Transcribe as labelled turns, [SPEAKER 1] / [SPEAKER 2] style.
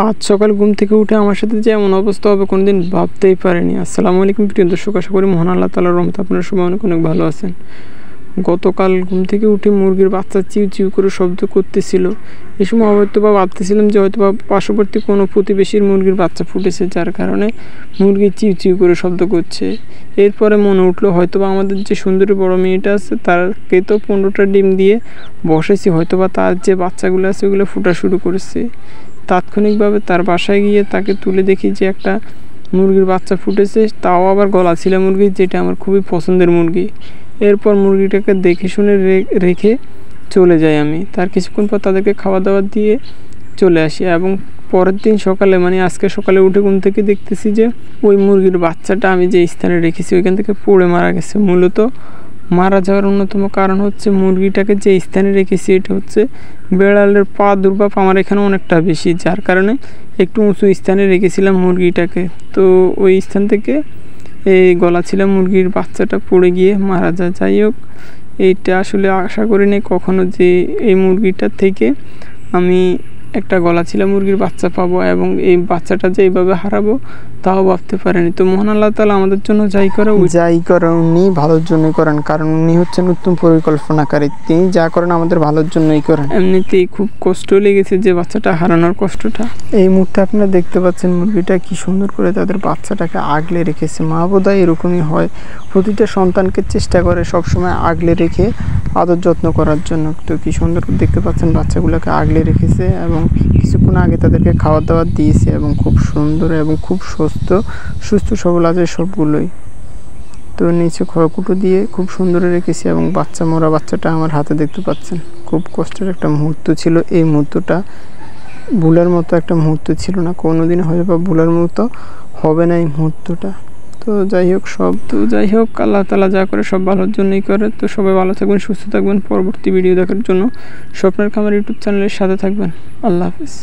[SPEAKER 1] আজ সকাল ঘুম থেকে উঠে আমার সাথে যে এমন অবস্থা হবে কোনোদিন ভাবতেই পারিনি। আসসালামু আলাইকুম প্রিয় দর্শক, আশা করি মহান আল্লাহ তাআলার রহমতে আপনারা সবাই অনেক অনেক ভালো আছেন। গতকাল ঘুম থেকে উঠে মুরগির বাচ্চা চিউ চিউ করে শব্দ করতেছিল। এই সময় হয়তোবা ভাবতেছিলাম যে হয়তোবা পার্শ্ববর্তী কোনো প্রতিবেশীর মুরগির বাচ্চা ফুটেছে, যার কারণে মুরগি চিউ চিউ করে শব্দ করছে। এরপরে মনে উঠলো হয়তোবা আমাদের যে সুন্দরী বড় মেয়েটা আছে তারকে তো 15টা ডিম দিয়ে বসেছি, হয়তোবা তার যে বাচ্চাগুলো আছে ওগুলো ফুটা শুরু করেছে। তাৎক্ষণিকভাবে তার বাসায় গিয়ে তাকে তুলে দেখি যে একটা মুরগির বাচ্চা ফুটেছে, তাও আবার গলা ছিলা মুরগি, যেটা আমার খুবই পছন্দের মুরগি। এরপর মুরগিটাকে দেখে শুনে রেখে চলে যাই আমি। তার কিছুক্ষণ পর তাদেরকে খাওয়া দাওয়া দিয়ে চলে আসি এবং পরের দিন সকালে মানে আজকে সকালে উঠে ঘুম থেকে দেখতেছি যে ওই মুরগির বাচ্চাটা আমি যে স্থানে রেখেছি ওইখান থেকে পড়ে মারা গেছে। মূলত মারা যাওয়ার অন্যতম কারণ হচ্ছে মুরগিটাকে যে স্থানে রেখেছি এটা হচ্ছে বেড়ালের পা দুর্ভাব আমার এখানে অনেকটা বেশি, যার কারণে একটু উঁচু স্থানে রেখেছিলাম মুরগিটাকে। তো ওই স্থান থেকে এই গলা ছিল মুরগির বাচ্চাটা পড়ে গিয়ে মারা যায়। যাই হোক, এইটা আসলে আশা করিনি কখনো যে এই মুরগিটার থেকে আমি একটা গলা ছিল মুরগির বাচ্চা পাবো এবং এই বাচ্চাটা যে এইভাবে হারাবো তাও ভাবতে পারিনি। তো মহান আল্লাহ তাআলা আমাদের জন্য যাই করে উনি ভালোর জন্যই করেন, কারণ উনি হচ্ছেন উত্তম পরিকল্পনাকারী। তিনি যা করেন আমাদের ভালোর জন্যই করেন। এমনিতেই খুব কষ্ট লেগেছে যে বাচ্চাটা হারানোর কষ্টটা। এই মুহূর্তে আপনারা দেখতে পাচ্ছেন মুরগিটা কি সুন্দর করে তাদের বাচ্চাটাকে আগলে রেখেছে। মা বোধহয় এরকমই হয়, প্রতিটা সন্তানকে চেষ্টা করে সবসময় আগলে রেখে আদর যত্ন করার জন্য। তো কি সুন্দর দেখতে পাচ্ছেন বাচ্চাগুলোকে আগলে রেখেছে এবং কিছুক্ষণ আগে তাদেরকে খাবার দাবার দিয়েছে এবং খুব সুন্দর এবং খুব সুস্থ সবল আছে সবগুলোই। তো নিচে খড়কুটো দিয়ে খুব সুন্দর রেখেছি এবং মরা বাচ্চাটা আমার হাতে দেখতে পাচ্ছেন। খুব কষ্টের একটা মুহূর্ত ছিল, এই মুহূর্তটা ভুলার মতো একটা মুহূর্ত ছিল না, কোনোদিন হয়তো বা ভুলার মতো হবে না এই মুহূর্তটা। তো যাই হোক আল্লাহ তাআলা যা করে সব ভালোর জন্যই করে। তো সবাই ভালো থাকবেন, সুস্থ থাকবেন। পরবর্তী ভিডিও দেখার জন্য স্বপ্নের খামার ইউটিউব চ্যানেলের সাথে থাকবেন। আল্লাহ হাফেজ।